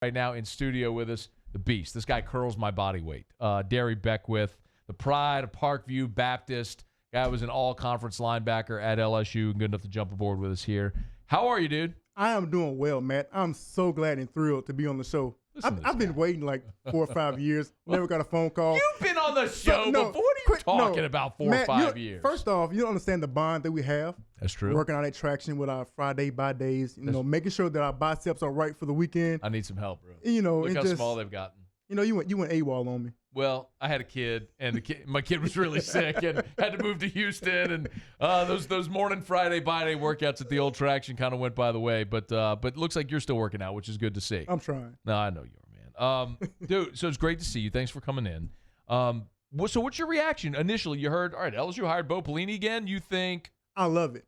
Right now in studio with us, the beast. This guy curls my body weight. Darry Beckwith, the pride of Parkview Baptist. Guy was an all-conference linebacker at LSU. Good enough to jump aboard with us here. How are you, dude? I am doing well, Matt. I'm so glad and thrilled to be on the show. I've been waiting like 4 or 5 years. Never got a phone call. You've been on the show before. What are you talking about 4 or 5 years? First off, you don't understand the bond that we have. That's true. Working on that traction with our Friday by days, making sure that our biceps are right for the weekend. I need some help, bro. Look how small they've gotten. You went AWOL on me. Well, I had a kid, and my kid was really sick, and had to move to Houston, and those morning Friday by day workouts at the old traction kind of went by the way. But it looks like you're still working out, which is good to see. I'm trying. No, I know you are, man. Dude, so it's great to see you. Thanks for coming in. So what's your reaction? Initially, you heard, all right, LSU hired Bo Pelini again. You think? I love it.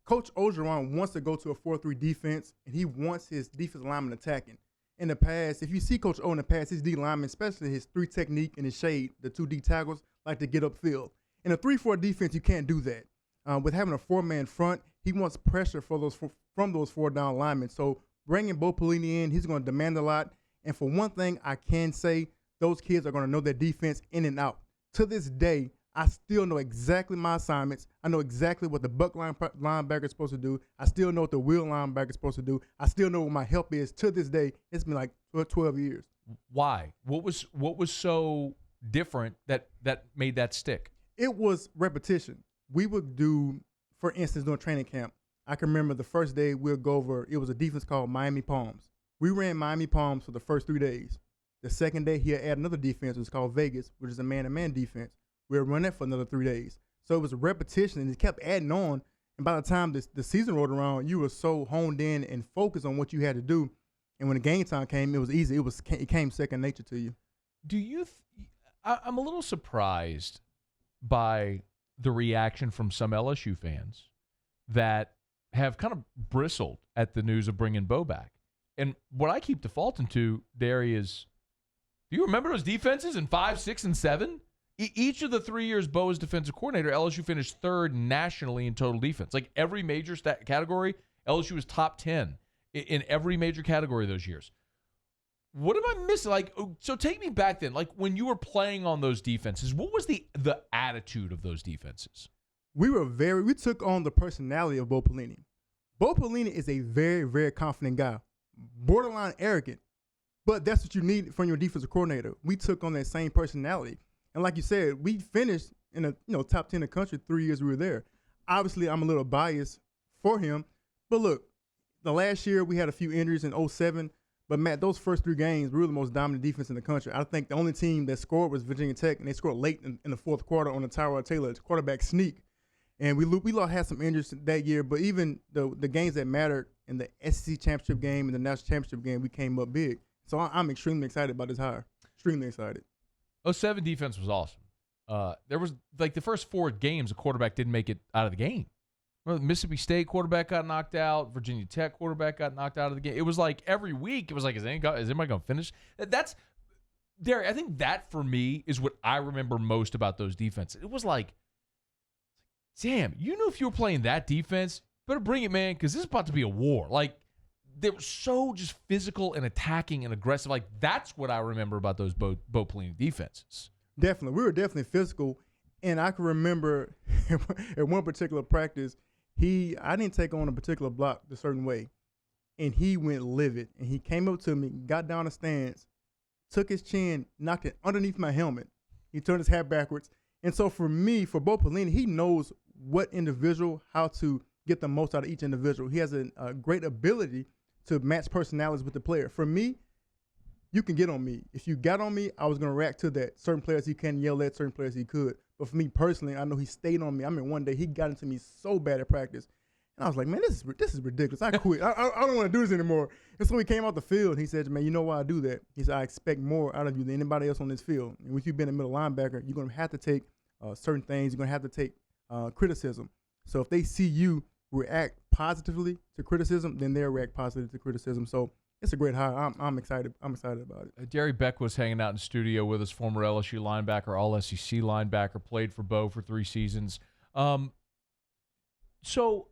Coach Orgeron wants to go to a 4-3 defense, and he wants his defensive lineman attacking. In the past, if you see Coach O in the past, his D linemen, especially his 3 technique and his shade, the 2 D tackles, like to get upfield. In a 3-4 defense, you can't do that. With having a 4-man front, he wants pressure from those 4 down linemen. So bringing Bo Pelini in, he's going to demand a lot. And for one thing, I can say those kids are going to know their defense in and out. To this day, I still know exactly my assignments. I know exactly what the buck linebacker is supposed to do. I still know what the wheel linebacker is supposed to do. I still know what my help is. To this day, it's been like 12 years. Why? What was so different that made that stick? It was repetition. We would do, for instance, during training camp, I can remember the first day we'll go over, it was a defense called Miami Palms. We ran Miami Palms for the first 3 days. The second day, he'll add another defense, which is called Vegas, which is a man-to-man defense. We'll run that for another 3 days. So it was a repetition, and it kept adding on. And by the time the season rolled around, you were so honed in and focused on what you had to do. And when the game time came, it was easy. It came second nature to you. Do you? I'm a little surprised by the reaction from some LSU fans that have kind of bristled at the news of bringing Bo back. And what I keep defaulting to, Darry, is, do you remember those defenses in 5, 6, and 7? Each of the 3 years Bo was defensive coordinator, LSU finished 3rd nationally in total defense. Like every major category, LSU was top 10 in every major category those years. What am I missing? So take me back then. Like when you were playing on those defenses, what was the attitude of those defenses? We took on the personality of Bo Pelini. Bo Pelini is a very, very confident guy, borderline arrogant, but that's what you need from your defensive coordinator. We took on that same personality. And like you said, we finished in the top 10 in the country 3 years we were there. Obviously, I'm a little biased for him. But look, the last year we had a few injuries in 2007. But, Matt, those first 3 games, we were the most dominant defense in the country. I think the only team that scored was Virginia Tech, and they scored late in the 4th quarter on the Tyrod Taylor quarterback sneak. And we had some injuries that year. But even the games that mattered in the SEC championship game and the national championship game, we came up big. So I'm extremely excited about this hire. Extremely excited. 07 defense was awesome. There was like the first 4 games, a quarterback didn't make it out of the game. Well, Mississippi State quarterback got knocked out. Virginia Tech quarterback got knocked out of the game. It was like every week, it was like, is anybody going to finish? That's, Darry, I think that for me is what I remember most about those defenses. It was like, damn, you knew if you were playing that defense, better bring it, man, because this is about to be a war. Like, they were so just physical and attacking and aggressive. Like, that's what I remember about those Bo Pelini defenses. Definitely. We were definitely physical. And I can remember at one particular practice, I didn't take on a particular block a certain way. And he went livid. And he came up to me, got down the stance, took his chin, knocked it underneath my helmet. He turned his hat backwards. And so for me, for Bo Pelini, he knows what individual, how to get the most out of each individual. He has a great ability to match personalities with the player. For me, you can get on me. If you got on me, I was going to react to that. Certain players he can yell at, certain players he could. But for me personally, I know he stayed on me. I mean, one day he got into me so bad at practice. And I was like, man, this is ridiculous. I quit. I don't want to do this anymore. And so he came out the field and he said, man, you know why I do that? He said, I expect more out of you than anybody else on this field. And with you being a middle linebacker, you're going to have to take certain things. You're going to have to take criticism. So if they see you react positively to criticism, then they'll react positively to criticism. So it's a great hire. I'm excited. I'm excited about it. Darry Beckwith was hanging out in studio with us, former LSU linebacker, all SEC linebacker, played for Bo for 3 seasons. So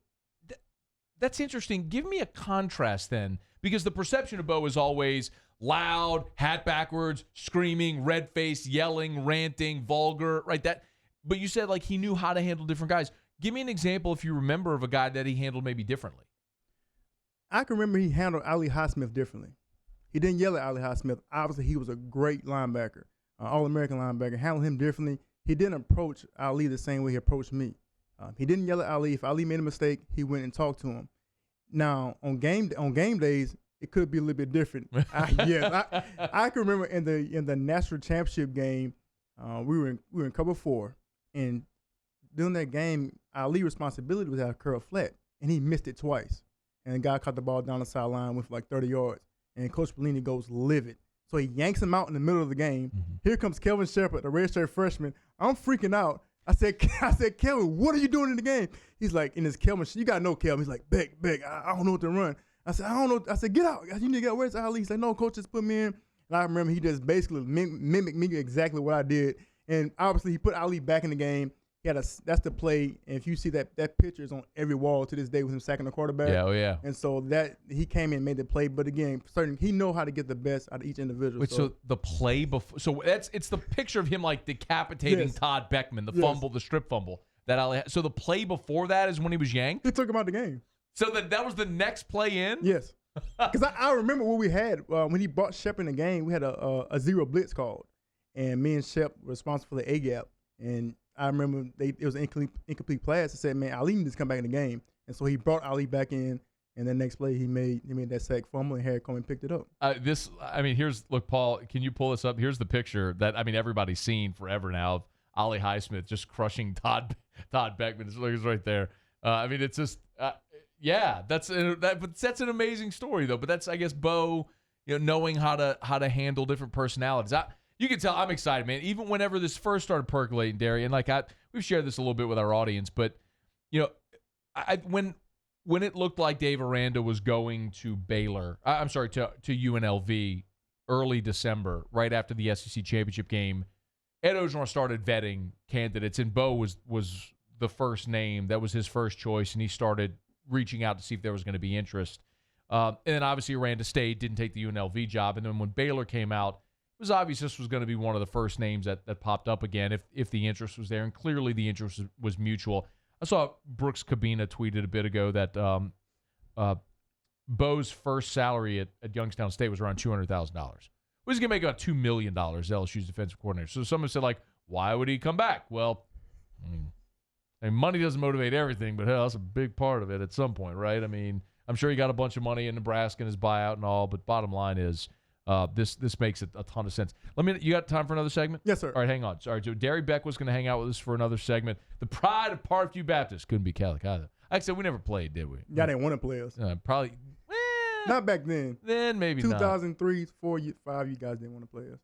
that's interesting. Give me a contrast then, because the perception of Bo is always loud, hat backwards, screaming, red face, yelling, ranting, vulgar, right? But you said like he knew how to handle different guys. Give me an example, if you remember, of a guy that he handled maybe differently. I can remember he handled Ali Highsmith differently. He didn't yell at Ali Highsmith. Obviously, he was a great linebacker, All-American linebacker. Handled him differently. He didn't approach Ali the same way he approached me. He didn't yell at Ali. If Ali made a mistake, he went and talked to him. Now, on game days, it could be a little bit different. I can remember in the national championship game, we were in cover 4, and during that game, Ali's responsibility was to have curl flat, and he missed it twice. And the guy caught the ball down the sideline with like 30 yards, and Coach Pelini goes livid. So he yanks him out in the middle of the game. Mm-hmm. Here comes Kelvin Shepard, the redshirt freshman. I'm freaking out. I said, Kelvin, what are you doing in the game? He's like, in his Kelvin, you got to know Kelvin. He's like, Beck, I don't know what to run. I said, I don't know. I said, get out. You need to get out. Where's Ali? He's like, no, coach, just put me in. And I remember he just basically mimicked me exactly what I did. And obviously he put Ali back in the game. That's the play. And if you see that picture is on every wall to this day with him sacking the quarterback. Yeah, oh yeah. And so that he came in and made the play. But again, he know how to get the best out of each individual. Wait, so the play before, so it's the picture of him like decapitating Todd Beckman, the fumble, the strip fumble that Ali had. So the play before that is when he was yanked? He took him out the game. So that was the next play in? Yes. Because I remember what we had when he brought Shep in the game. We had a zero blitz called, and me and Shep were responsible for the A gap. And I remember it was an incomplete pass. I said, man, Ali needs to come back in the game. And so he brought Ali back in, and the next play he made that sack fumble, and Harry Coleman picked it up. Look, Paul, can you pull this up? Here's the picture that, everybody's seen forever now of Ali Highsmith just crushing Todd Beckman. It's right there. It's just, that's an amazing story, though. But that's, I guess, Bo, knowing how to handle different personalities. You can tell I'm excited, man. Even whenever this first started percolating, Darry, and we've shared this a little bit with our audience, but when it looked like Dave Aranda was going to Baylor, to UNLV early December, right after the SEC championship game, Ed Ogeron started vetting candidates, and Bo was the first name. That was his first choice, and he started reaching out to see if there was going to be interest. And then obviously Aranda stayed, didn't take the UNLV job, and then when Baylor came out, it was obvious this was going to be one of the first names that popped up again if the interest was there, and clearly the interest was mutual. I saw Brooks Cabina tweeted a bit ago that Bo's first salary at Youngstown State was around $200,000. He's going to make about $2 million as LSU's defensive coordinator. So someone said, why would he come back? Well, money doesn't motivate everything, but hell, that's a big part of it at some point, right? I'm sure he got a bunch of money in Nebraska in his buyout and all, but bottom line is, this makes a ton of sense. You got time for another segment? Yes, sir. All right, hang on. Sorry, so Darry Beckwith was going to hang out with us for another segment. The pride of Parkview Baptist. Couldn't be Catholic either. Like I said, we never played, did we? Y'all didn't want to play us. Probably. Not back then. Then maybe 2003, 4, 5, you guys didn't want to play us.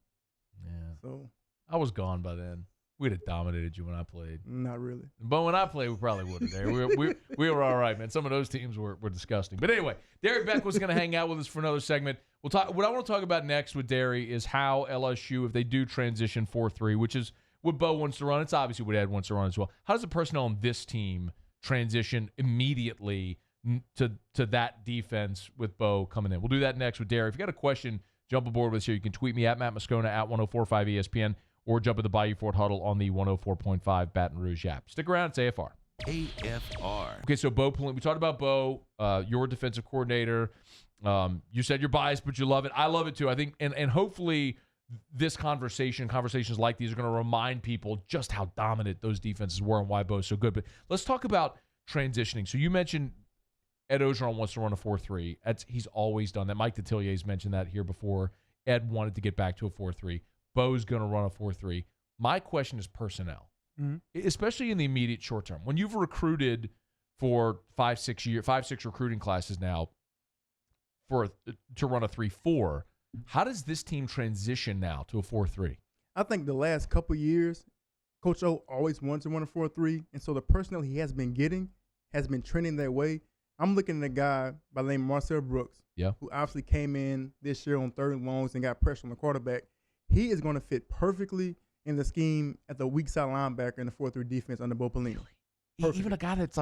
Yeah. So I was gone by then. We'd have dominated you when I played. Not really. But when I played, we probably would have. There, we were all right, man. Some of those teams were disgusting. But anyway, Darry Beck was going to hang out with us for another segment. We'll talk. What I want to talk about next with Darry is how LSU, if they do transition 4-3, which is what Bo wants to run, it's obviously what Ed wants to run as well. How does the personnel on this team transition immediately to that defense with Bo coming in? We'll do that next with Darry. If you got a question, jump aboard with us here. You can tweet me at Matt Moscona at 1045 ESPN. Or jump at the Bayou Ford Huddle on the 104.5 Baton Rouge app. Stick around. It's AFR. AFR. Okay, so Bo Pelini. We talked about Bo, your defensive coordinator. You said you're biased, but you love it. I love it too. I think, and hopefully this conversations like these are going to remind people just how dominant those defenses were and why Bo's so good. But let's talk about transitioning. So you mentioned Ed Ogeron wants to run a 4-3. He's always done that. Mike Detilliers mentioned that here before. Ed wanted to get back to a 4-3. Bo's going to run a 4-3. My question is personnel, especially in the immediate short term. When you've recruited for 5-6 recruiting classes now to run a 3-4, how does this team transition now to a 4-3? I think the last couple of years, Coach O always wanted to run a 4-3, and so the personnel he has been getting has been trending that way. I'm looking at a guy by the name of Marcel Brooks, who obviously came in this year on 3rd and longs and got pressure on the quarterback. He is going to fit perfectly in the scheme at the weak side linebacker in the 4-3 defense under Bo Pelini. Even a guy that's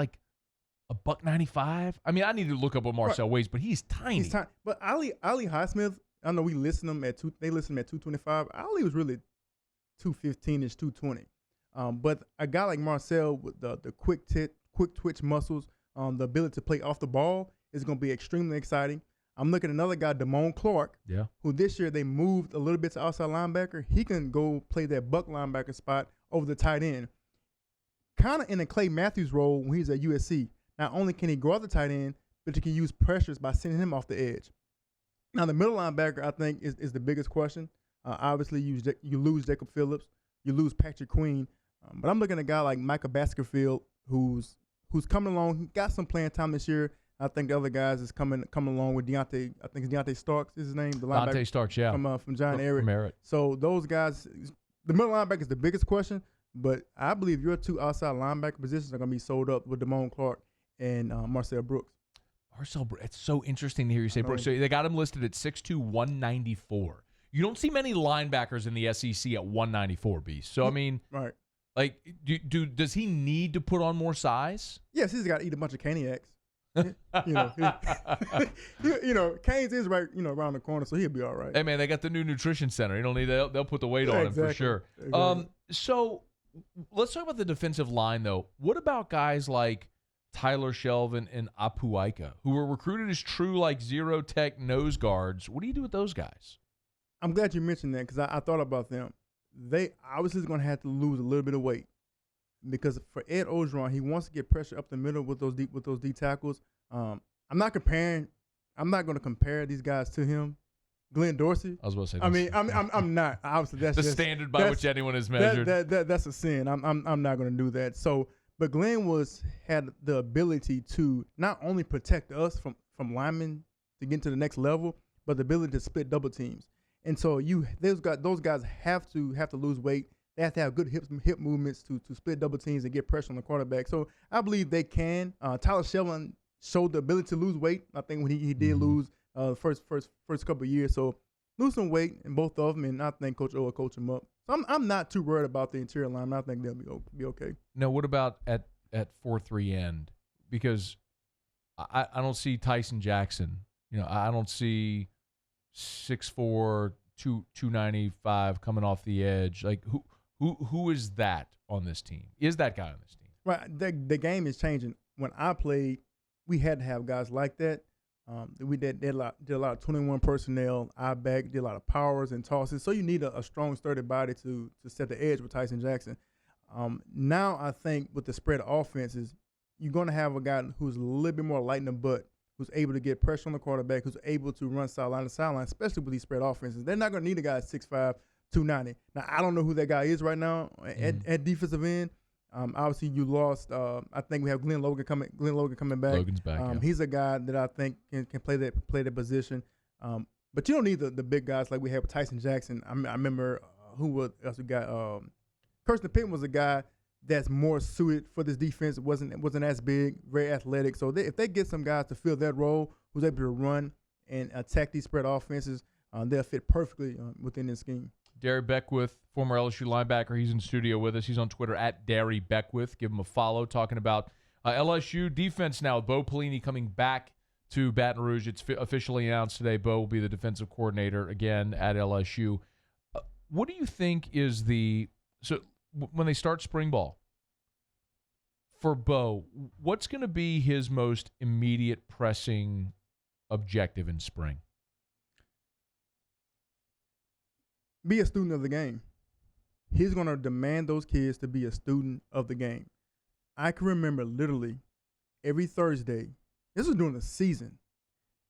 $195. I mean, I need to look up what Marcel weighs, but he's tiny. He's tiny. But Ali Highsmith, I know we listen him at they listen him at 225. Ali was really 215-ish, 220. But a guy like Marcel with the quick twitch muscles, the ability to play off the ball is going to be extremely exciting. I'm looking at another guy, Damone Clark, who this year they moved a little bit to outside linebacker. He can go play that buck linebacker spot over the tight end, kind of in a Clay Matthews role when he's at USC. Not only can he go out the tight end, but you can use pressures by sending him off the edge. Now, the middle linebacker, I think, is the biggest question. Obviously, you lose Jacob Phillips, you lose Patrick Queen, but I'm looking at a guy like Micah Baskerville, who's coming along. He got some playing time this year. I think the other guys is coming along with Deontay. I think it's Deontay Starks is his name. The linebacker Deontay Starks, yeah, from John Ehret. So those guys, the middle linebacker is the biggest question. But I believe your two outside linebacker positions are going to be sold up with Damone Clark and Marcel Brooks. It's so interesting to hear you say Brooks. So they got him listed at 6'2", 194. You don't see many linebackers in the SEC at 194, Beast. So, I mean, right. Like, does he need to put on more size? Yes, he's got to eat a bunch of caniacs. Canes is right, around the corner, so he'll be all right. Hey, man, they got the new nutrition center. You don't need they'll put the weight on him for sure. Exactly. So let's talk about the defensive line, though. What about guys like Tyler Shelvin and Apuaika, who were recruited as true, like, zero-tech nose guards? What do you do with those guys? I'm glad you mentioned that because I thought about them. They obviously is going to have to lose a little bit of weight because for Ed Orgeron, he wants to get pressure up the middle with those D tackles. I'm not going to compare these guys to him. Glenn Dorsey. I was about to say. I'm not. Obviously, that's the standard by which anyone is measured. That's a sin. I'm not going to do that. So, but Glenn had the ability to not only protect us from linemen to get to the next level, but the ability to split double teams. And so those guys have to lose weight. They have to have good hip movements to split double teams and get pressure on the quarterback. So I believe they can. Tyler Shelvin showed the ability to lose weight. I think when he did lose first couple of years. So lose some weight in both of them, and I think Coach O will coach them up. So I'm not too worried about the interior line. I think they'll be okay. Now, what about at 4-3 end? Because I don't see Tyson Jackson. I don't see 6'4", 295 coming off the edge. Like who is that on this team? Is that guy on this team? Right. The game is changing. When I played, we had to have guys like that. We did a lot of 21 personnel. I did a lot of powers and tosses. So you need a strong, sturdy body to set the edge with Tyson Jackson. Now I think with the spread offenses, you're going to have a guy who's a little bit more light in the butt, who's able to get pressure on the quarterback, who's able to run sideline to sideline, especially with these spread offenses. They're not going to need a guy at 6'5", 290. Now, I don't know who that guy is right now at defensive end. Obviously, you lost. I think we have Glenn Logan coming back. Logan's back. Yeah. He's a guy that I think can play that position. But you don't need the big guys like we have with Tyson Jackson. I remember who else we got. Kirsten Pittman was a guy that's more suited for this defense. It wasn't as big, very athletic. So if they get some guys to fill that role, who's able to run and attack these spread offenses, they'll fit perfectly within this scheme. Darry Beckwith, former LSU linebacker, he's in studio with us. He's on Twitter at Darry Beckwith. Give him a follow. Talking about LSU defense now with Bo Pelini coming back to Baton Rouge. It's officially announced today. Bo will be the defensive coordinator again at LSU. What do you think is when they start spring ball for Bo, what's going to be his most immediate pressing objective in spring? Be a student of the game. He's going to demand those kids to be a student of the game. I can remember literally every Thursday, this was during the season,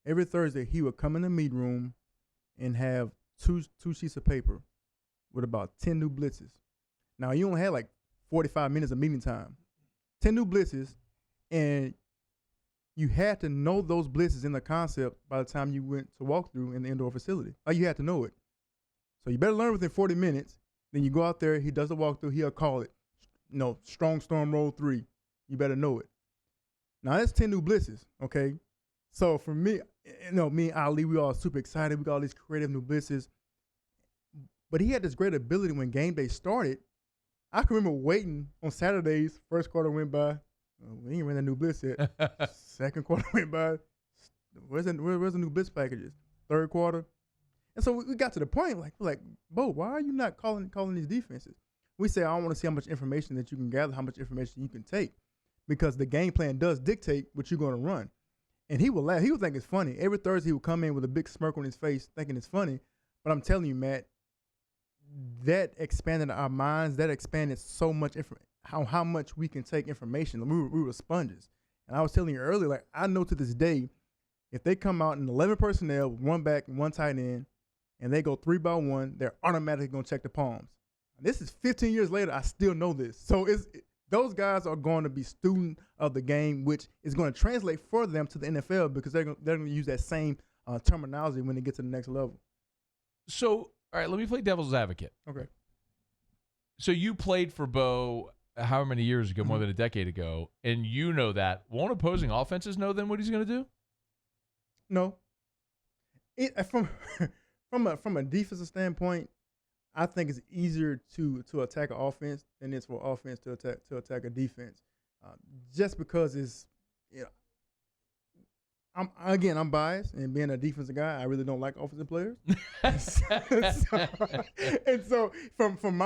every Thursday he would come in the meet room and have two sheets of paper with about 10 new blitzes. Now, you only had like 45 minutes of meeting time. 10 new blitzes, and you had to know those blitzes in the concept by the time you went to walk through in the indoor facility. Like, you had to know it. So you better learn within 40 minutes. Then you go out there, he does the walkthrough, he'll call it, strong storm roll 3. You better know it. Now, that's 10 new blitzes, okay? So for me, me and Ali, we all super excited. We got all these creative new blitzes. But he had this great ability when game day started. I can remember waiting on Saturdays, first quarter went by, We ain't ran that new blitz yet. Second quarter went by. Where's the new blitz packages? Third quarter. And so we got to the point, like, Bo, why are you not calling these defenses? We say, I want to see how much information that you can gather, how much information you can take, because the game plan does dictate what you're going to run. And he will laugh. He will think it's funny. Every Thursday he will come in with a big smirk on his face thinking it's funny. But I'm telling you, Matt, that expanded our minds. That expanded so much how much we can take information. We were sponges. And I was telling you earlier, like, I know to this day, if they come out in 11 personnel with one back and one tight end, and they go 3-by-1, they're automatically going to check the palms. This is 15 years later. I still know this. So those guys are going to be student of the game, which is going to translate for them to the NFL because they're going to use that same terminology when they get to the next level. So, all right, let me play devil's advocate. Okay. So you played for Bo however many years ago, more than a decade ago, and you know that. Won't opposing offenses know then what he's going to do? No. From a defensive standpoint, I think it's easier to attack an offense than it is for offense to attack a defense. Just because it's, I'm biased, and being a defensive guy, I really don't like offensive players. And so from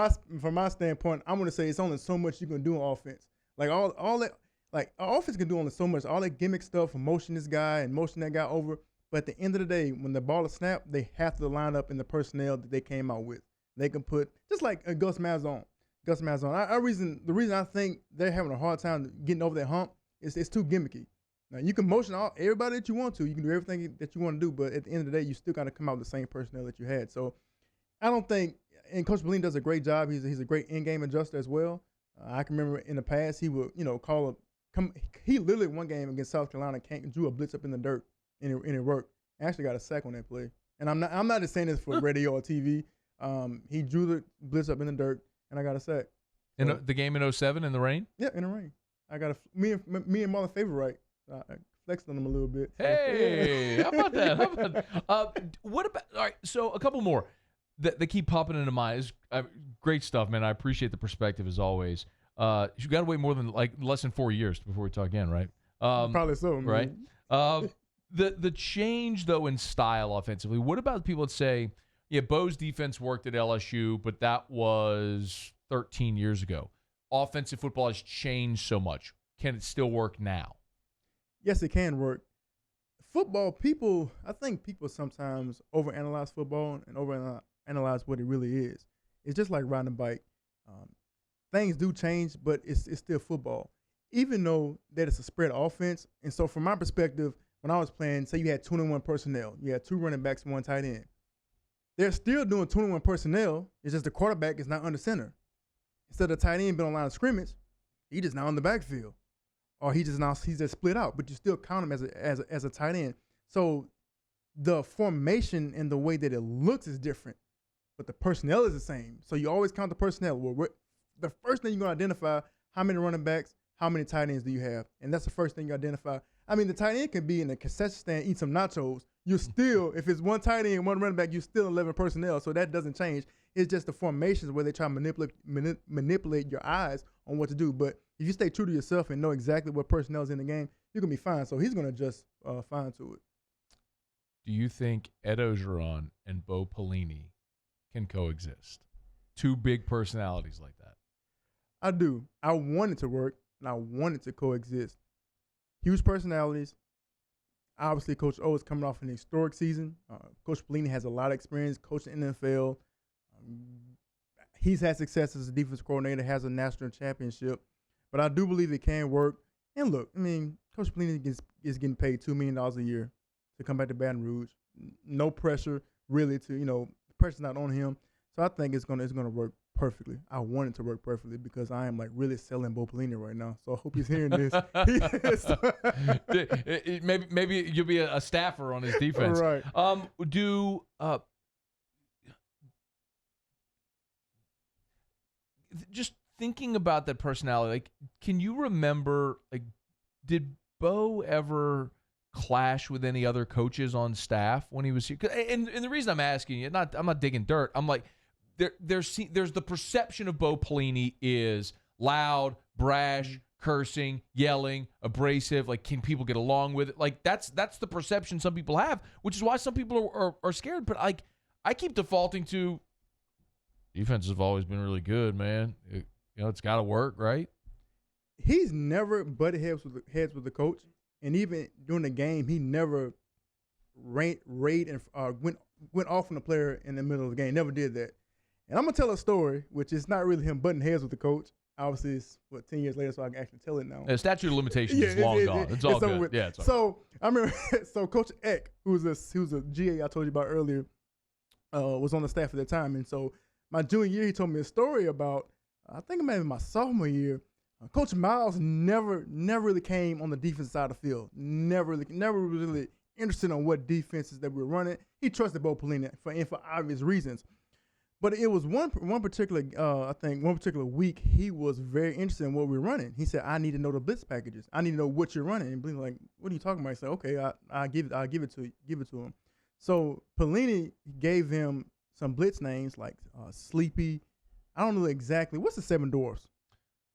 my standpoint, I'm gonna say it's only so much you can do on offense. Like all that, like offense can do only so much. All that gimmick stuff, motion this guy and motion that guy over. But at the end of the day, when the ball is snapped, they have to line up in the personnel that they came out with. They can put, just like Gus Malzahn. The reason I think they're having a hard time getting over that hump is it's too gimmicky. Now, you can motion everybody that you want to. You can do everything that you want to do, but at the end of the day, you still got to come out with the same personnel that you had. So I don't think, and Coach Pelini does a great job. He's a great in-game adjuster as well. I can remember in the past, he would, he literally one game against South Carolina drew a blitz up in the dirt, and it worked. I actually got a sack on that play. And I'm not just saying this for radio or TV. He drew the blitz up in the dirt, and I got a sack. In the game in 07 in the rain? Yeah, in the rain. I got me and Marlon Favorite. I flexed on him a little bit. Hey, how about that? What about? All right, so a couple more that keep popping into mind. Great stuff, man. I appreciate the perspective as always. You got to wait more than less than 4 years before we talk again, right? Probably so, man. Right. The change though in style offensively. What about people that say, yeah, Bo's defense worked at LSU, but that was 13 years ago. Offensive football has changed so much. Can it still work now? Yes, it can work. Football, I think people sometimes overanalyze football and overanalyze what it really is. It's just like riding a bike. Things do change, but it's still football. Even though that it's a spread offense. And so from my perspective, when I was playing, say you had 21 personnel. You had 2 running backs and 1 tight end. They're still doing 21 personnel. It's just the quarterback is not under center. Instead of the tight end being on line of scrimmage, he just now in the backfield. Or he's just split out, but you still count him as a tight end. So the formation and the way that it looks is different, but the personnel is the same. So you always count the personnel. Well, the first thing you're going to identify, how many running backs, how many tight ends do you have? And that's the first thing you identify. I mean, the tight end can be in the concession stand, eat some nachos. You're still, if it's 1 tight end, 1 running back, you're still 11 personnel. So that doesn't change. It's just the formations where they try to manipulate your eyes on what to do. But if you stay true to yourself and know exactly what personnel is in the game, you're going to be fine. So he's going to adjust fine to it. Do you think Ed Ogeron and Bo Pelini can coexist? 2 big personalities like that. I do. I want it to work, and I want it to coexist. Huge personalities. Obviously, Coach O is coming off an historic season. Coach Pelini has a lot of experience coaching in the NFL. He's had success as a defense coordinator, has a national championship. But I do believe it can work. And look, I mean, Coach Pelini is getting paid $2 million a year to come back to Baton Rouge. No pressure, really, the pressure's not on him. So I think it's gonna work perfectly. I want it to work perfectly because I am really selling Bo Pelini right now. So I hope he's hearing this. Maybe you'll be a staffer on his defense. Right. Just thinking about that personality, can you remember, did Bo ever clash with any other coaches on staff when he was here? And the reason I'm asking you, I'm not digging dirt. I'm like, there's the perception of Bo Pelini is loud, brash, cursing, yelling, abrasive. Like, can people get along with it? Like, that's the perception some people have, which is why some people are scared. But like, I keep defaulting to defenses have always been really good, man. It's got to work, right? He's never butted heads with the coach, and even during the game, he never raid and went off on the player in the middle of the game. Never did that. And I'm gonna tell a story, which is not really him butting heads with the coach. Obviously, it's 10 years later, so I can actually tell it now. The statute of limitations is long gone. It's all good. With. Yeah, it's all so I remember. So Coach Eck, who's a GA I told you about earlier, was on the staff at the time, and so my junior year, he told me a story about. I think it might have been my sophomore year. Coach Miles never really came on the defense side of the field. Never really interested in what defenses that we were running. He trusted Bo Pelini for obvious reasons. But it was one particular week, he was very interested in what we were running. He said, "I need to know the blitz packages. I need to know what you're running." And Pelini like, "What are you talking about?" I said, "Okay, I'll give it to him." So Pelini gave him some blitz names like Sleepy. I don't know exactly. What's the 7 dwarfs?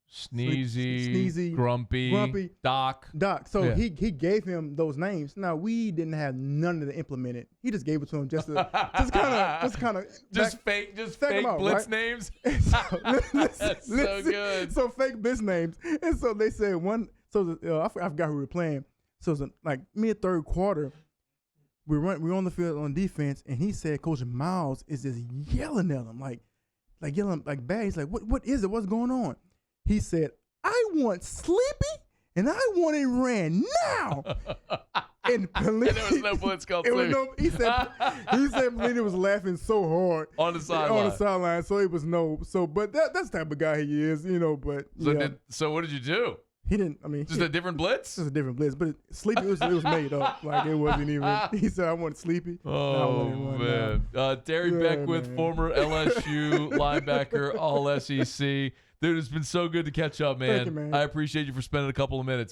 Sneezy, Grumpy, Doc. So yeah. He gave him those names. Now we didn't have none of it implemented. He just gave it to him just fake out, blitz right? names. That's so good. So fake blitz names, and so they said one. So I forgot who we were playing. So it was like mid third quarter. We were on the field on defense, and he said Coach Miles is just yelling at him like yelling like bad. He's like, what is it? What's going on? He said, "I want Sleepy, and I want it ran now." And Pelini, there was no blitz called Sleepy. He said Pelini was laughing so hard on the sideline. So it was but that's the type of guy he is, But so what did you do? He didn't. I mean, just a different blitz. Just a different blitz, but Sleepy it was made up. Like it wasn't even. He said, "I want Sleepy." Oh man, Darry Beckwith, former LSU linebacker, all SEC. Dude, it's been so good to catch up, man. Thank you, man. I appreciate you for spending a couple of minutes.